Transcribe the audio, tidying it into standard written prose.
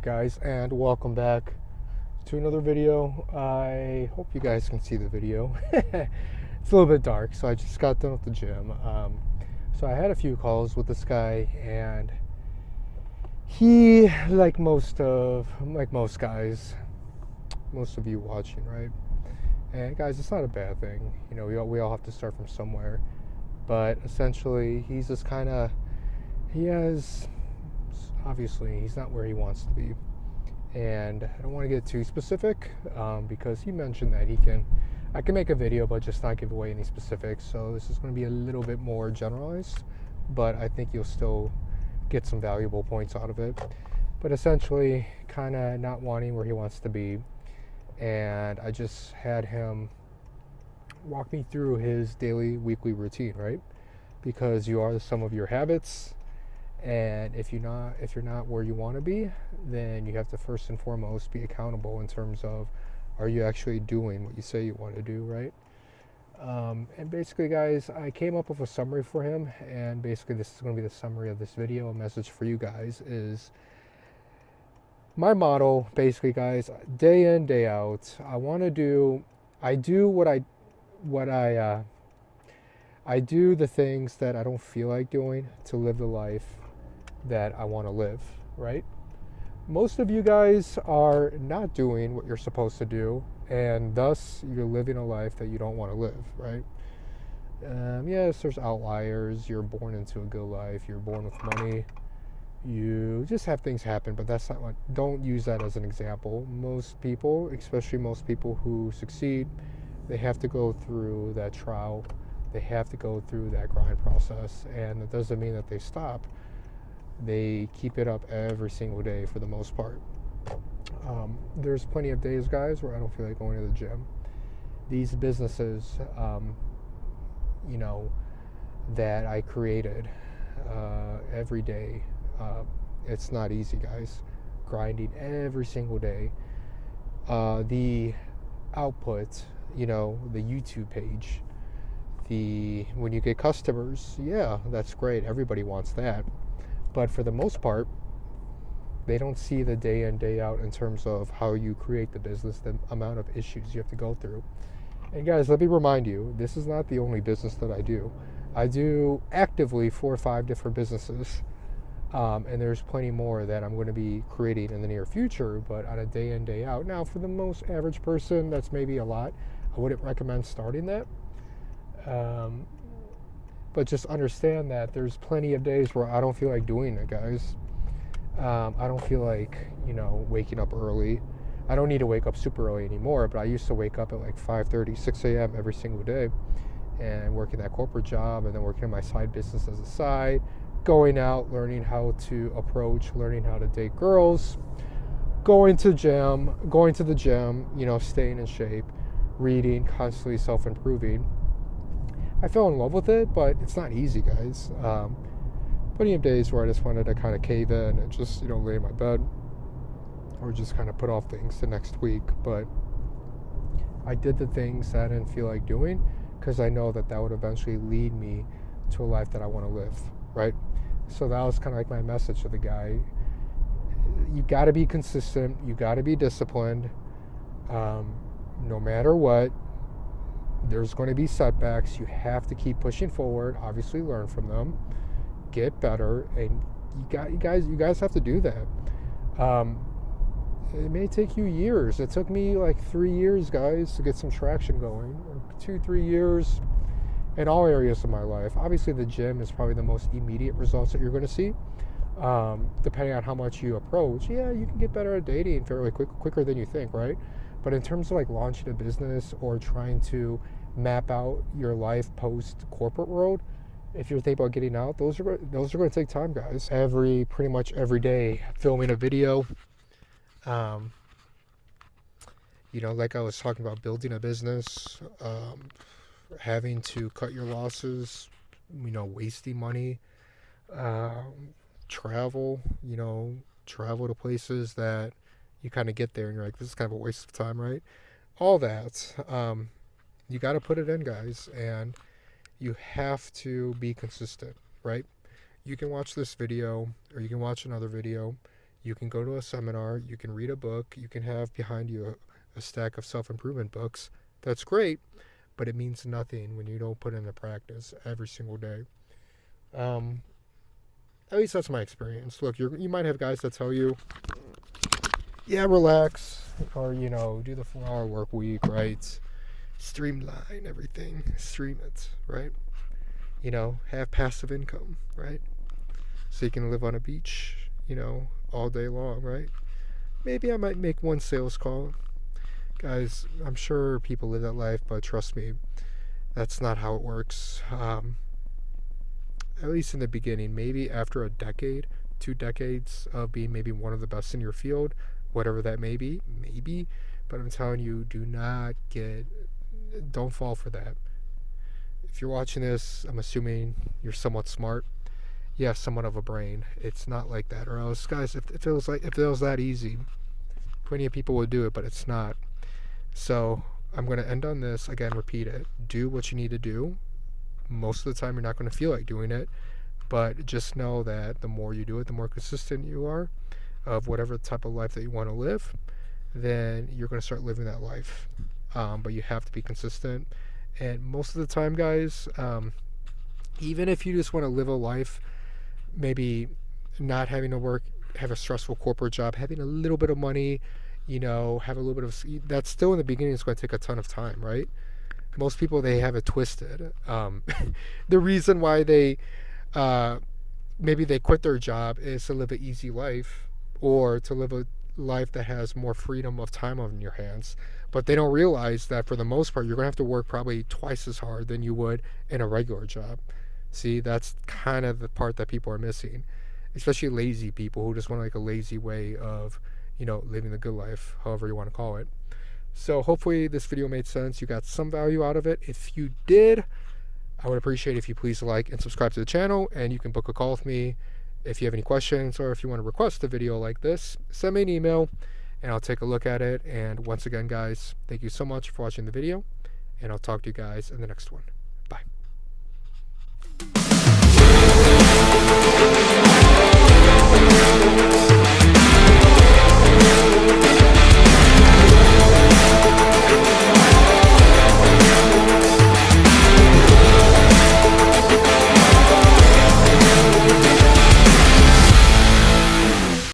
guys, and welcome back to another video. I hope you guys can see the video. It's a little bit dark, so I just got done with the gym. So I had a few calls with this guy, and he, like most guys, most of you watching, right? And guys, it's not a bad thing. You know, we all have to start from somewhere. But essentially, he's just obviously he's not where he wants to be. And I don't want to get too specific because he mentioned that I can make a video but just not give away any specifics. So this is going to be a little bit more generalized, but I think you'll still get some valuable points out of it. But essentially, kind of not wanting where he wants to be. And I just had him walk me through his daily, weekly routine, right? Because you are the sum of your habits. And if you're not where you want to be, then you have to first and foremost be accountable in terms of, are you actually doing what you say you want to do, right? And basically, guys, I came up with a summary for him, and basically this is going to be the summary of this video. A message for you guys is my motto, basically, guys, day in, day out. I do the things that I don't feel like doing to live the life that I want to live, right? Most of you guys are not doing what you're supposed to do, and thus you're living a life that you don't want to live, right? Yes, there's outliers. You're born into a good life. You're born with money. You just have things happen, but that's not don't use that as an example. Most people, especially most people who succeed, they have to go through that trial. They have to go through that grind process, and it doesn't mean that they stop. They keep it up every single day for the most part. There's plenty of days, guys, where I don't feel like going to the gym. These businesses, that I created every day, it's not easy, guys. Grinding every single day. The output, the YouTube page, when you get customers, yeah, that's great. Everybody wants that. But for the most part, they don't see the day in, day out in terms of how you create the business, the amount of issues you have to go through. And guys, let me remind you, this is not the only business that I do. I do actively 4 or 5 different businesses. And there's plenty more that I'm going to be creating in the near future, but on a day in, day out. Now, for the most average person, that's maybe a lot. I wouldn't recommend starting that. But just understand that there's plenty of days where I don't feel like doing it, guys. I don't feel like, waking up early. I don't need to wake up super early anymore, but I used to wake up at like 5:30, 6 a.m. every single day and working that corporate job and then working on my side business as a side, going out, learning how to approach, learning how to date girls, going to the gym, staying in shape, reading, constantly self-improving. I fell in love with it, but it's not easy, guys. Plenty of days where I just wanted to kind of cave in and just, lay in my bed or just kind of put off things the next week. But I did the things that I didn't feel like doing because I know that would eventually lead me to a life that I want to live, right? So that was kind of like my message to the guy. You got to be consistent. You got to be disciplined. No matter what, there's going to be setbacks. You have to keep pushing forward. Obviously, learn from them, get better, and you guys have to do that. It may take you years. It took me like 3 years, guys, to get some traction going. 2-3 years in all areas of my life. Obviously, the gym is probably the most immediate results that you're going to see. Depending on how much you approach, yeah, you can get better at dating fairly quicker than you think, right? But in terms of like launching a business or trying to map out your life post corporate world, if you're thinking about getting out, those are going to take time, guys. Pretty much every day, filming a video. Like I was talking about, building a business, having to cut your losses, wasting money, travel to places that you kind of get there and you're like, this is kind of a waste of time, right? All that. You got to put it in, guys, and you have to be consistent, right? You can watch this video or you can watch another video. You can go to a seminar, you can read a book, you can have behind you a stack of self-improvement books. That's great, but it means nothing when you don't put it into practice every single day. At least that's my experience. Look, you might have guys that tell you, yeah, relax, or, do the 4-hour work week, right? Streamline everything, stream it, right? Have passive income, right? So you can live on a beach, all day long, right? Maybe I might make one sales call. Guys, I'm sure people live that life, but trust me, that's not how it works. At least in the beginning, maybe after a decade, 2 decades of being maybe one of the best in your field, whatever that may be, maybe. But I'm telling you, don't fall for that. If you're watching this, I'm assuming you're somewhat smart. You have somewhat of a brain. It's not like that. Or else, guys, if it was that easy, plenty of people would do it, but it's not. So I'm going to end on this. Again, repeat it. Do what you need to do. Most of the time, you're not going to feel like doing it, but just know that the more you do it, the more consistent you are of whatever type of life that you want to live, then you're going to start living that life. But you have to be consistent. And most of the time, guys, even if you just want to live a life, maybe not having to work, have a stressful corporate job, having a little bit of money, have a little bit of, that's still in the beginning, it's going to take a ton of time, right? Most people, they have it twisted. The reason why they maybe they quit their job is to live an easy life, or to live a life that has more freedom of time on your hands. But they don't realize that for the most part, you're going to have to work probably twice as hard than you would in a regular job. See, that's kind of the part that people are missing, especially lazy people who just want like a lazy way of, living the good life, however you want to call it. So hopefully this video made sense. You got some value out of it. If you did, I would appreciate if you please like and subscribe to the channel, and you can book a call with me if you have any questions, or if you want to request a video like this, send me an email and I'll take a look at it. And once again, guys, thank you so much for watching the video, and I'll talk to you guys in the next one.